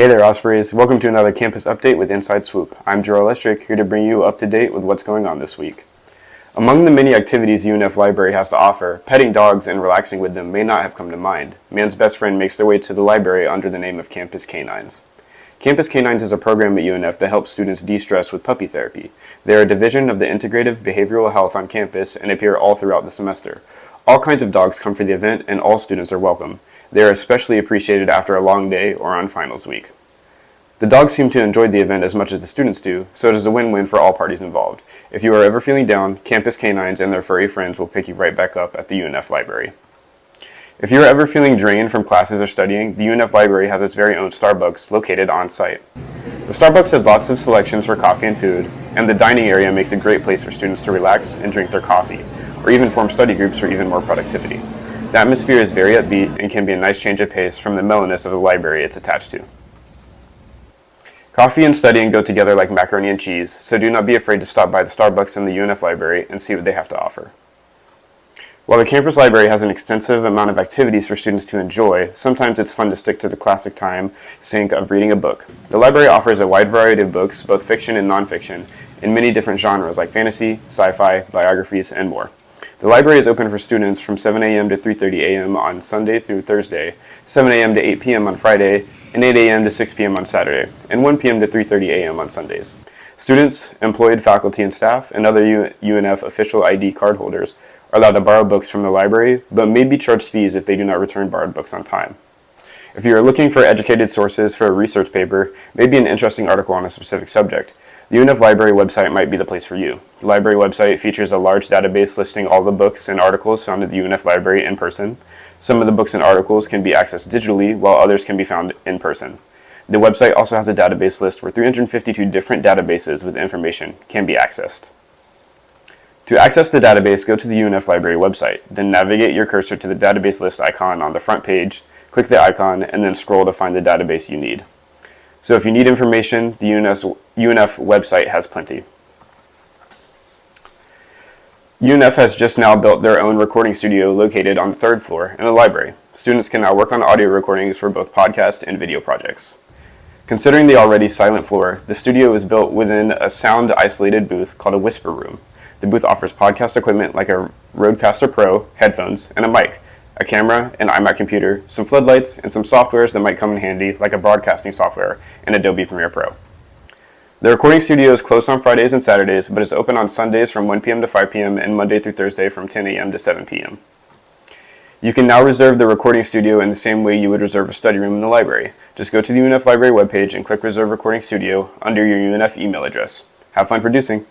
Hey there, Ospreys. Welcome to another campus update with Inside Swoop. I'm Jarrell Lestrick, here to bring you up to date with what's going on this week. Among the many activities UNF Library has to offer, petting dogs and relaxing with them may not have come to mind. Man's best friend makes their way to the library under the name of Campus Canines. Campus Canines is a program at UNF that helps students de-stress with puppy therapy. They are a division of the Integrative Behavioral Health on campus and appear all throughout the semester. All kinds of dogs come for the event and all students are welcome. They are especially appreciated after a long day or on finals week. The dogs seem to enjoy the event as much as the students do, so it is a win-win for all parties involved. If you are ever feeling down, Campus Canines and their furry friends will pick you right back up at the UNF Library. If you are ever feeling drained from classes or studying, the UNF Library has its very own Starbucks located on site. The Starbucks has lots of selections for coffee and food, and the dining area makes a great place for students to relax and drink their coffee, or even form study groups for even more productivity. The atmosphere is very upbeat and can be a nice change of pace from the mellowness of the library it's attached to. Coffee and studying go together like macaroni and cheese, so do not be afraid to stop by the Starbucks in the UNF Library and see what they have to offer. While the campus library has an extensive amount of activities for students to enjoy, sometimes it's fun to stick to the classic time sink of reading a book. The library offers a wide variety of books, both fiction and nonfiction, in many different genres like fantasy, sci-fi, biographies, and more. The library is open for students from 7 a.m. to 3:30 a.m. on Sunday through Thursday, 7 a.m. to 8 p.m. on Friday, and 8 a.m. to 6 p.m. on Saturday, and 1 p.m. to 3:30 a.m. on Sundays. Students, employed faculty and staff, and other UNF official ID card holders are allowed to borrow books from the library, but may be charged fees if they do not return borrowed books on time. If you are looking for educated sources for a research paper, maybe an interesting article on a specific subject, the UNF Library website might be the place for you. The library website features a large database listing all the books and articles found at the UNF Library in person. Some of the books and articles can be accessed digitally, while others can be found in person. The website also has a database list where 352 different databases with information can be accessed. To access the database, go to the UNF Library website, then navigate your cursor to the database list icon on the front page, click the icon, and then scroll to find the database you need. So if you need information, the UNF website has plenty. UNF has just now built their own recording studio located on the 3rd floor in the library. Students can now work on audio recordings for both podcast and video projects. Considering the already silent floor, the studio is built within a sound-isolated booth called a whisper room. The booth offers podcast equipment like a Rodecaster Pro, headphones, and a mic, a camera, an iMac computer, some floodlights, and some softwares that might come in handy like a broadcasting software and Adobe Premiere Pro. The recording studio is closed on Fridays and Saturdays, but is open on Sundays from 1 p.m. to 5 p.m. and Monday through Thursday from 10 a.m. to 7 p.m. You can now reserve the recording studio in the same way you would reserve a study room in the library. Just go to the UNF Library webpage and click Reserve Recording Studio under your UNF email address. Have fun producing!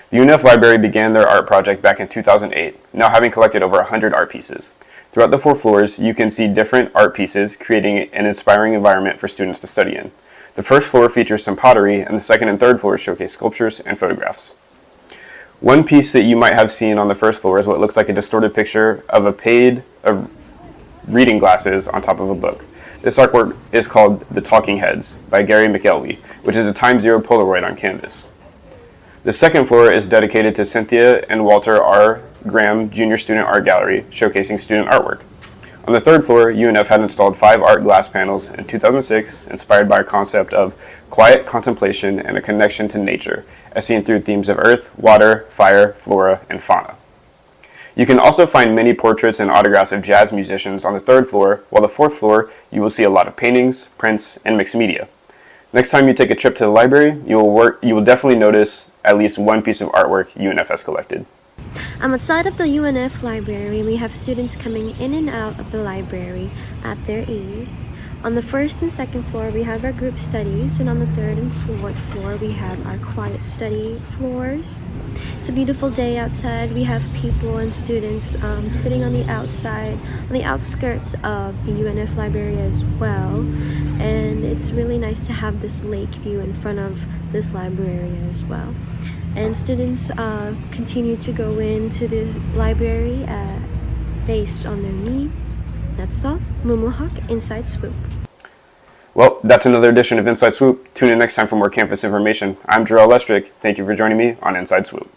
The UNF Library began their art project back in 2008, now having collected over 100 art pieces. Throughout the 4 floors, you can see different art pieces, creating an inspiring environment for students to study in. The 1st floor features some pottery, and the 2nd and 3rd floors showcase sculptures and photographs. One piece that you might have seen on the 1st floor is what looks like a distorted picture of reading glasses on top of a book. This artwork is called The Talking Heads by Gary McElwee, which is a Time Zero Polaroid on canvas. The 2nd floor is dedicated to Cynthia and Walter R. Graham Jr. Student Art Gallery, showcasing student artwork. On the 3rd floor, UNF had installed 5 art glass panels in 2006, inspired by a concept of quiet contemplation and a connection to nature, as seen through themes of earth, water, fire, flora, and fauna. You can also find many portraits and autographs of jazz musicians on the 3rd floor, while the 4th floor, you will see a lot of paintings, prints, and mixed media. Next time you take a trip to the library, you will definitely notice at least one piece of artwork UNF has collected. Outside of the UNF library, we have students coming in and out of the library at their ease. On the 1st and 2nd floor, we have our group studies, and on the 3rd and 4th floor, we have our quiet study floors. It's a beautiful day outside. We have people and students sitting on the outside, on the outskirts of the UNF library as well. And it's really nice to have this lake view in front of this library as well. And students continue to go into the library based on their needs. That's all. Mumuhawk, Inside Swoop. Well, that's another edition of Inside Swoop. Tune in next time for more campus information. I'm Jarrell Lestrick. Thank you for joining me on Inside Swoop.